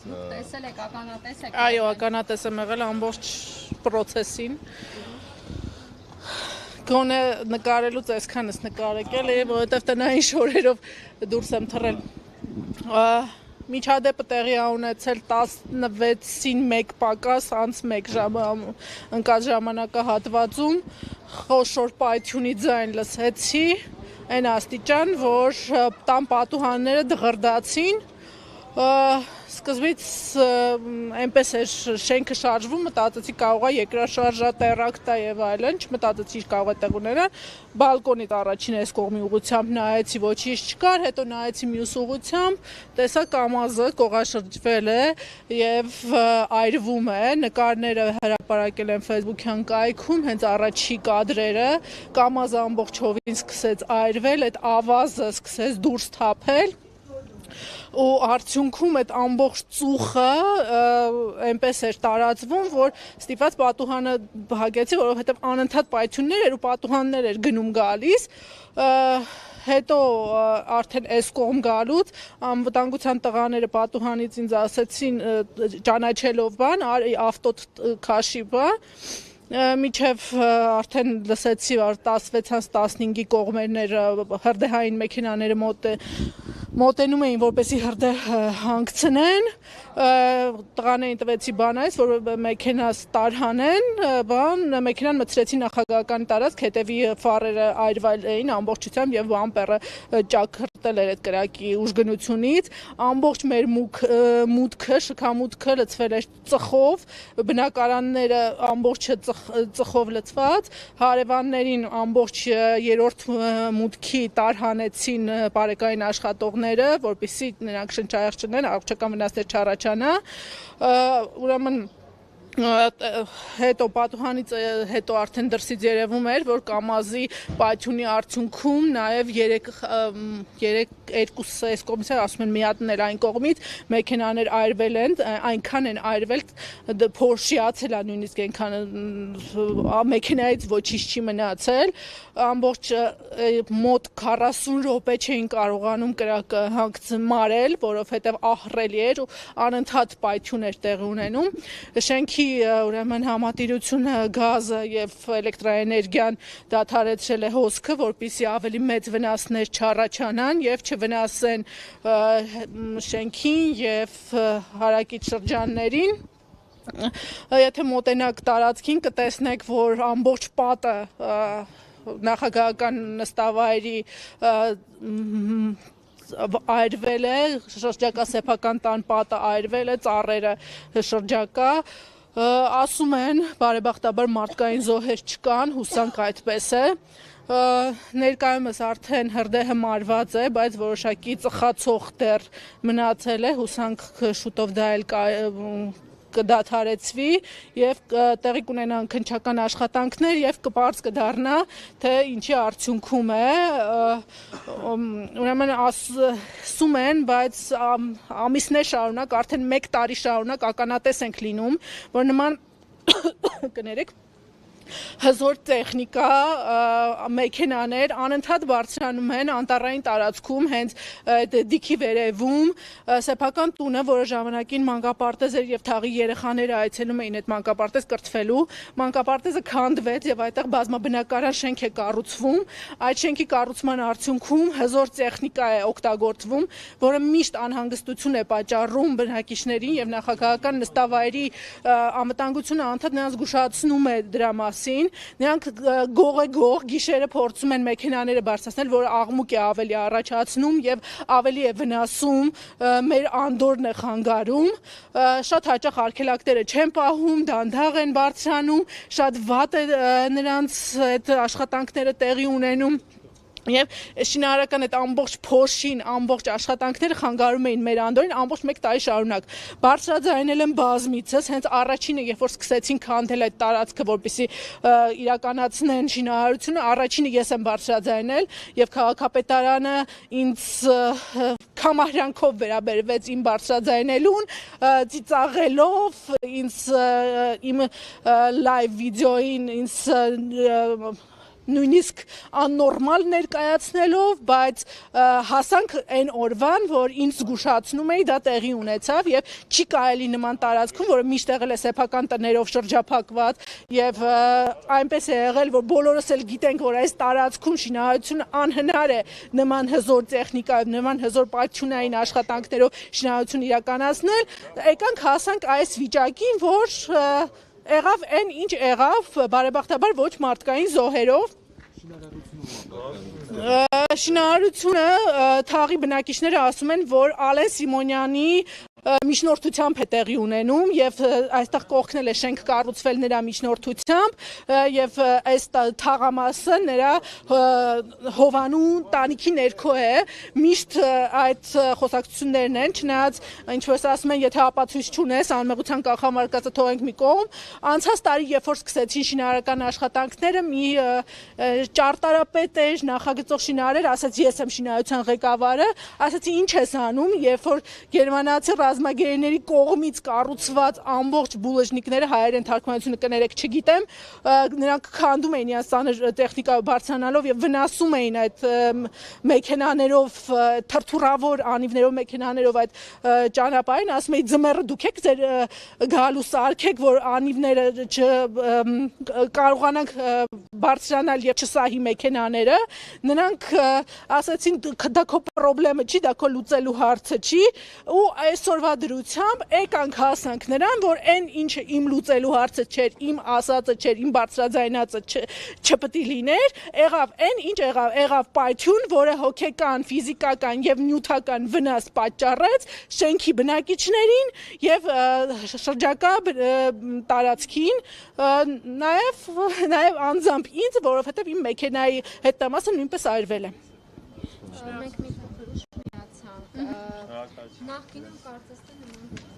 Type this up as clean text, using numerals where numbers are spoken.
Տեսել եք, ականատես եք։ Այո, ականատես եմ եղել ամբողջ process-ին։ Գոնե նկարելուց այսքանս նկարել եմ, որովհետև տնային շորերով դուրս եմ թռել։ Միջադեպը տեղի ունեցել 16-ին 1 պակաս անց 1 ժամ ընկած ժամանակահատվածում խոշոր պայթյունի ձայն լսեցի, այն աստիճան, որ տան պատուհանները դղրդացին, սկզբից այնպես էր շենքը շարժվում, մտածեցի կարող է երկրաշարժա տերակտ է եւ այլն, չմտածեցի կարող է տեղ ունենալ, բալկոնից առաջին այս կողմի ուղությամբ նայեցի, ոչինչ չկար, հետո նայեցի մյուս ուղությամբ, տեսա կամազը կողաշրջվել է եւ այրվում է, նկարները հրապարակել են Facebook-յան կայքում, հենց առաջի կադրերը, կամազը ամբողջովին սկսեց այրվել, այդ ավազը սկսեց դուրս թափել ու արդյունքում այդ ամբողջ ծուխը այնպես էր տարածվում, որ ստիպված պատուհանը հագեցի, որովհետև անընդհատ պայթյուններ էր ու պատուհաններ էր գնում գալիս, հետո արդեն այս կողմ գալուց անվտանգության տղաները պատուհանից ինձ ասեցին ճանաչելով բան, ավտո քաշի բան, միջև արդեն լսեցի 16-ից 15-ի կողմերները հրդեհային մեքենաները մոտենում էին, որպեսզի հրդեհ հանգցնեն, տղաներին տվեցի բան այս, որ մեքենա տարհանեն, մեքենան մտցրեցի նախագահական տարածք, հետևի ֆարերը այրվել էին ամբողջությամբ եւ բամպերը ճաքրտել էր այդ կրակի ուժգնությունից, ամբողջ մեր մուտքը, շքամուտքը լցվել էր ծխով, բնակարանները ամբողջը ծխով լցված, հարևաններին ամբողջ երրորդ մուտքի տարհանեցին բարեկային աշխատողները, որպեսզի նրանք շնչահեղձ չնեն, առողջական վնասներ չառաջանա, ուրեմն հետո պատուհանից հետո արդեն դրսից երևում էր, որ կամազի պայթյունի արդյունքում նաև 2 այս կողմից ասում են մի հատն էլ այն կողմից մեքենաներ այրվել են, այնքան են այրվել, փոշիացել է նույնիսկ այնքան մեքենայից ոչինչ չի մնացել, ամբողջ մոտ 40 րոպե չէին կարողանում կրակը հանգցնել, որովհետև ահռելի էր ու անընդհատ պայթյուն էր տեղի ունենում, շենքի ուրեմն համատիրությունը գազը եւ էլեկտրաէներգիան դադարեցրել է հոսքը, որպեսզի ավելի մեծ վնասներ չառաջանան եւ չվնասեն շենքին եւ հարակից շրջաններին։ Եթե մոտենաք տարածքին կտեսնեք, որ ամբողջ պատը նախագահական նստավայրի այրվել է, շրջակա սեփական տան պատը այրվել է, ծառերը շրջակա, ասում են, բարեբախտաբար մարդկային զոհեր չկան, հուսանք այդպես է, ներկայումս արդեն հրդեհը մարված է, բայց որոշակի ծխացող դեռ մնացել է, հուսանք շուտով դա էլ կդադարեցվի եւ տեղի կունենան քննչական աշխատանքներ եւ կպարզ կդառնա թե ինչի արդյունքում է ուրեմն ասում են, բայց ամիսներ շարունակ արդեն 1 տարի շարունակ ականատես ենք լինում, որ նման կներեք հզոր տեխնիկա, մեքենաներ անընդհատ բարձրանում են անտառային տարածքում, հենց դիքի վերևում, սեփական տունը, որը ժամանակին մանկապարտեզ էր եւ թաղի երեխաները այցելում էին այդ մանկապարտեզ կրթվելու, մանկապարտեզը քանդվեց եւ այդտեղ բազմաբնակարան շենք է կառուցվում, այդ շենքի կառուցման արդյունքում հզոր տեխնիկա է օգտագործվում, որը միշտ անհանգստություն է պատճառում բնակիչներին եւ նախագահական նստավայրի անվտանգությունը անդադ նրանց զգուշացնում է դրա նրանք գողեգող գիշերը փորձում են մեքենաները բարձրացնել, որը աղմուկ է ավելի առաջացնում եւ ավելի է վնասում մեր անդորն է խանգարում, շատ հաճախ արգելակները չեն պահում, դանդաղ են բարձրանում, շատ վատ է նրանց այդ աշխատանքները տեղի ունենում Եվ շինարարական այդ ամբողջ փոշին, ամբողջ աշխատանքները խանգարում էին մեր անդորին ամբողջ 1 տարի շարունակ։ Բարձրաձայնել են բազմիցս, հենց առաջինը, երբ որ սկսեցին քանդել այդ տարածքը, որպեսզի իրականացնեն շինարարությունը, առաջինը ես եմ բարձրաձայնել եւ քաղաքապետարանը ինձ կամահրանքով վերաբերվեց իմ բարձրաձայնելուն, ծիծաղելով ինձ իմ լայվ վիդեոին ինձ նույնիսկ աննորմալ ներկայացնելով, բայց հասանք այն օրվան, որ ինձ զգուշացնում էի, դա տեղի ունեցավ եւ չի կարելի նման տարածքում, որը միշտ եղել է սեփական տներով շրջափակված եւ այնպես է եղել, որ բոլորս էլ գիտենք, որ այս տարածքում շինարարությունը անհնար է նման հզոր տեխնիկայով, նման հզոր պատշունային աշխատանքներով շինարարություն իրականացնել, եկանք հասանք այս վիճակին, որ եղավ այն ինչ եղավ, բարեբախտաբար ոչ մարդկային զոհերով շինարարությունը թաղի բնակիչները ասում են, որ Ալեն Սիմոնյանի միջնորդությամբ է տեղի ունենում եւ այստեղ կողքնել է շենք կառուցվել նրա միջնորդությամբ եւ այս թաղամասը նրա հովանու տանիքի ներքո է միշտ այդ խոսակցություններն են չնայած ինչ որ ասում են եթե ապացույց չունես անմեղության կանխամարգացը թողենք մի կողմ անցած տարի երբ որ սկսեցին շինարարական աշխատանքները մի ճարտարապետ էր նախագծող շինարար ասաց ես եմ շինարարության ղեկավարը ասացի ինչ ես անում երբ որ գերմանացի ռազմագերիների կողմից կառուցված ամբողջ բուլեժնիկները հայերեն թարգմանությունը կներեք չգիտեմ նրանք քանդում էին իրենց ծանր տեխնիկայով բարձրանալով եւ վնասում էին այդ մեքենաներով թրթուրավոր անիվներով մեքենաներով այդ ճանապարհին ասում էի ձմեռը դուք եք ձեր գալու սարքեք որ անիվները կարողանանք բարձրանալ եւ չսահի մեքենաները նրանք ասացին դա քո պրոբլեմը չի դա քո լուծելու հարցը չի ու այսօրվա դրությամբ եկանք հասանք նրան, որ այն ինչը իմ լուծելու հարցը չէր, իմ ասածը չէր, իմ բարձրաձայնածը չպետք է լիներ, եղավ այն ինչ եղավ պայթյուն, որը հոգեկան, ֆիզիկական եւ նյութական վնաս պատճառեց շենքի բնակիչներին եւ շրջակա տարածքին, նաեւ անձամբ ինձ, որովհետեւ իմ մեքենայի հետամասը նույնպես այրվել է։ Մենք մի փոքր ուշ միացանք։ Նախկինում կարծես թե նման